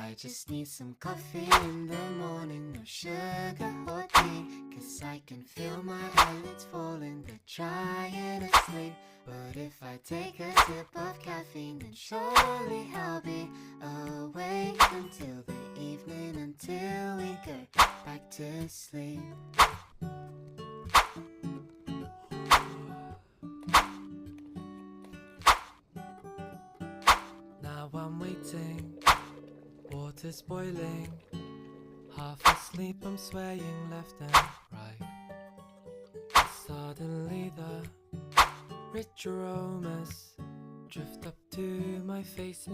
I just need some coffee in the morning, no sugar or tea, 'cause I can feel my eyelids falling, they're trying to sleep. But if I take a sip of caffeine, then surely I'll be awake until the evening, until we go back to sleep. Now I'm waiting, water's boiling, half asleep I'm swaying left and right. And suddenly the rich aromas drift up to my face.